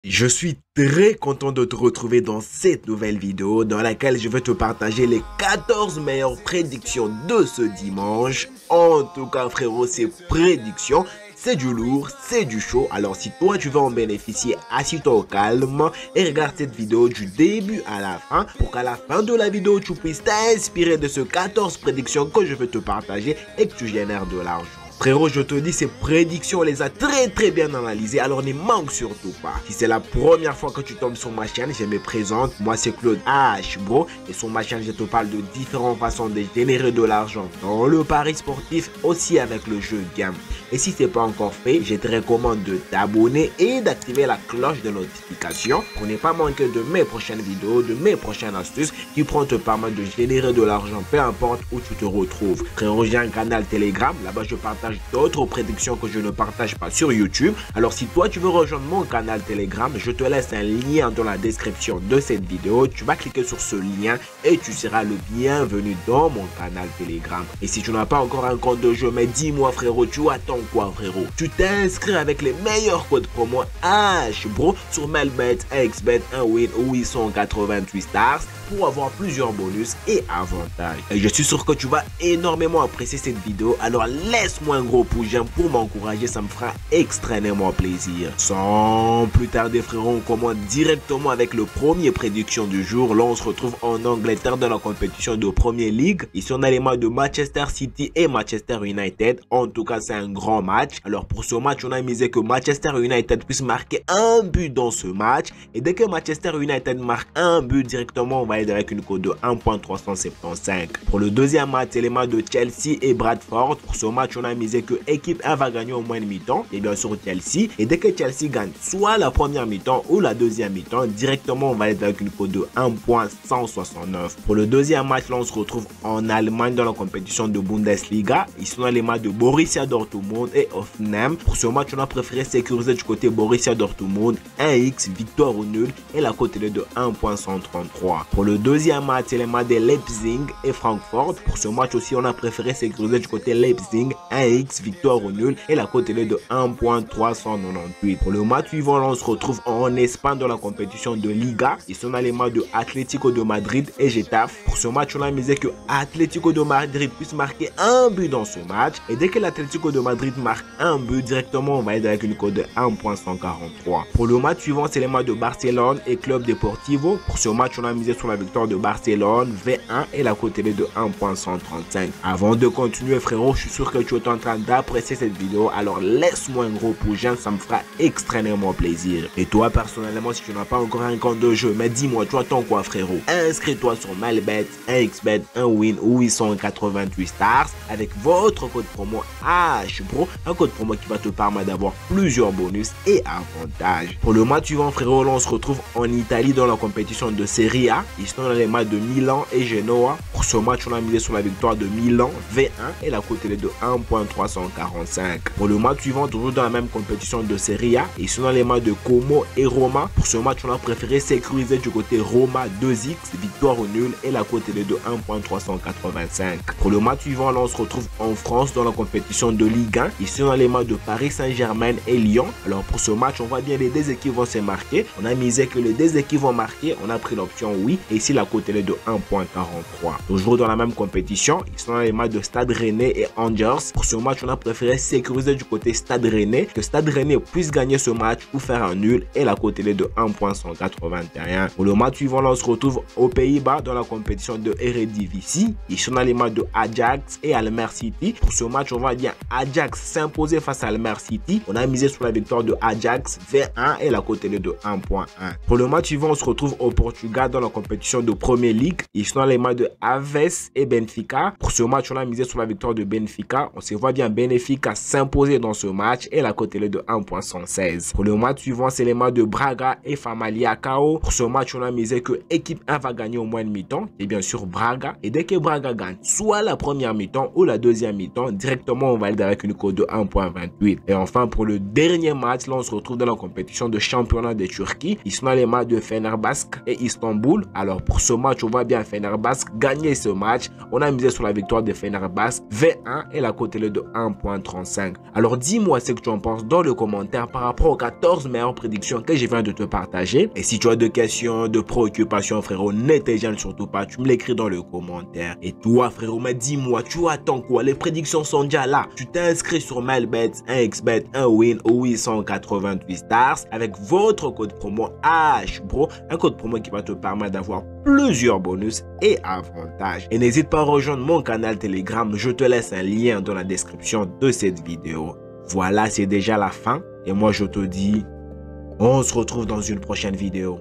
Je suis très content de te retrouver dans cette nouvelle vidéo dans laquelle je vais te partager les 14 meilleures prédictions de ce dimanche. En tout cas frérot, ces prédictions, c'est du lourd, c'est du chaud. Alors si toi tu veux en bénéficier, assis-toi au calme et regarde cette vidéo du début à la fin pour qu'à la fin de la vidéo tu puisses t'inspirer de ces 14 prédictions que je vais te partager et que tu génères de l'argent. Frérot, je te dis, ces prédictions, on les a très bien analysées, alors n'y manque surtout pas. Si c'est la première fois que tu tombes sur ma chaîne, je me présente, moi c'est Claude H, bro. Et sur ma chaîne, je te parle de différentes façons de générer de l'argent dans le pari sportif, aussi avec le jeu game. Et si ce n'est pas encore fait, je te recommande de t'abonner et d'activer la cloche de notification pour ne pas manquer de mes prochaines vidéos, de mes prochaines astuces qui pourront te permettre de générer de l'argent, peu importe où tu te retrouves. Frérot, j'ai un canal Telegram, là-bas je partage d'autres prédictions que je ne partage pas sur YouTube. Alors si toi tu veux rejoindre mon canal Telegram, je te laisse un lien dans la description de cette vidéo. Tu vas cliquer sur ce lien et tu seras le bienvenu dans mon canal Telegram. Et si tu n'as pas encore un compte de jeu, mais dis-moi frérot, tu attends quoi frérot? Tu t'inscris avec les meilleurs codes promo H bro sur Melbet, XBet, 1win ou 888 stars pour avoir plusieurs bonus et avantages. Et je suis sûr que tu vas énormément apprécier cette vidéo, alors laisse-moi un gros pouce j'aime pour m'encourager, ça me fera extrêmement plaisir. Sans plus tarder frérot, on commence directement avec le premier prédiction du jour. Là on se retrouve en Angleterre dans la compétition de Premier League. Ici on a les matchs de Manchester City et Manchester United. En tout cas c'est un grand match. Alors pour ce match on a misé que Manchester United puisse marquer un but dans ce match. Et dès que Manchester United marque un but directement, on va être avec une cote de 1.375. Pour le deuxième match, c'est les matchs de Chelsea et Bradford. Pour ce match, on a misé que équipe 1 va gagner au moins une mi-temps. Et bien sûr Chelsea. Et dès que Chelsea gagne soit la première mi-temps ou la deuxième mi-temps, directement on va être avec une cote de 1.169. Pour le deuxième match, là on se retrouve en Allemagne dans la compétition de Bundesliga. Ici on a les matchs de Borussia Dortmund et Hoffenheim. Pour ce match, on a préféré sécuriser du côté Borussia Dortmund 1x victoire ou nul et la cote est de 1.133. Pour le deuxième match, c'est les matchs de Leipzig et Francfort. Pour ce match aussi, on a préféré sécuriser du côté Leipzig 1x victoire ou nul et la cote est de 1.398. Pour le match suivant, là, on se retrouve en Espagne dans la compétition de Liga. Ici on a les matchs de Atlético de Madrid et Getafe. Pour ce match, on a misé que Atlético de Madrid puisse marquer un but dans ce match. Et dès que l'Atlético de Madrid marque un but, directement on va être avec une cote de 1.143. Pour le match suivant, c'est les matchs de Barcelone et Club Deportivo. Pour ce match, on a misé sur la victoire de Barcelone V1 et la cote est de 1.135. Avant de continuer frérot, je suis sûr que tu es en train d'apprécier cette vidéo, alors laisse-moi un gros pouce j'aime, ça me fera extrêmement plaisir. Et toi personnellement, si tu n'as pas encore un compte de jeu, mais dis-moi, tu attends quoi frérot? Inscris-toi sur Melbet, XBet, 1win ou 888 stars avec votre code promo HBRO, un code promo qui va te permettre d'avoir plusieurs bonus et avantages. Pour le match suivant frérot, là, on se retrouve en Italie dans la compétition de Serie A. Ici on a les matchs de Milan et Genoa. Pour ce match, on a misé sur la victoire de Milan V1 et la cote est de 1.345. Pour le match suivant, toujours dans la même compétition de Serie A, ici on a les matchs de Como et Roma. Pour ce match, on a préféré sécuriser du côté Roma 2x victoire au nul et la cote est de 1.385. Pour le match suivant, là on se retrouve en France dans la compétition de Ligue 1. Ici on a les matchs de Paris Saint-Germain et Lyon. Alors pour ce match, on voit bien les deux équipes vont se marquer. On a misé que les deux équipes vont marquer. On a pris l'option oui. Et ici la cote est de 1.43. Toujours dans la même compétition, ici on a les matchs de Stade Rennais et Angers. Pour ce match, on a préféré sécuriser du côté Stade Rennais, que Stade Rennais puisse gagner ce match ou faire un nul et la cote est de 1.181. Pour le match suivant, là on se retrouve aux Pays-Bas dans la compétition de Eredivisie. Ici on a les matchs de Ajax et Almer City. Pour ce match, on va bien Ajax s'imposer face à Almer City. On a misé sur la victoire de Ajax V1 et la cote est de 1.1. Pour le match suivant, on se retrouve au Portugal dans la compétition de Premier League. Ici on a les matchs de Aves et Benfica. Pour ce match, on a misé sur la victoire de Benfica. On se voit bien Benfica s'imposer dans ce match et la cote est de 1.116. Pour le match suivant, c'est les matchs de Braga et Famalicão. Pour ce match, on a misé que équipe 1 va gagner au moins une mi-temps et bien sûr Braga. Et dès que Braga gagne soit la première mi-temps ou la deuxième mi-temps, directement on va être avec une cote de 1.28. Et enfin pour le dernier match, là on se retrouve dans la compétition de championnat de Turquie. Ici on a les matchs de Fenerbahçe et Istanbul. Alors Alors pour ce match, on voit bien Fenerbahçe gagner ce match. On a misé sur la victoire de Fenerbahçe V1 et la cote est de 1.35. Alors dis-moi ce que tu en penses dans le commentaire par rapport aux 14 meilleures prédictions que je viens de te partager. Et si tu as des questions, de préoccupations frérot, ne te gêne surtout pas, tu me l'écris dans le commentaire. Et toi frérot, mais dis-moi, tu attends quoi? Les prédictions sont déjà là. Tu t'es inscrit sur Melbet, 1xBet, 1win au 888 stars avec votre code promo HBRO, un code promo qui va te permettre d'avoir plusieurs bonus et avantages. Et n'hésite pas à rejoindre mon canal Telegram, je te laisse un lien dans la description de cette vidéo. Voilà, c'est déjà la fin et moi je te dis, on se retrouve dans une prochaine vidéo.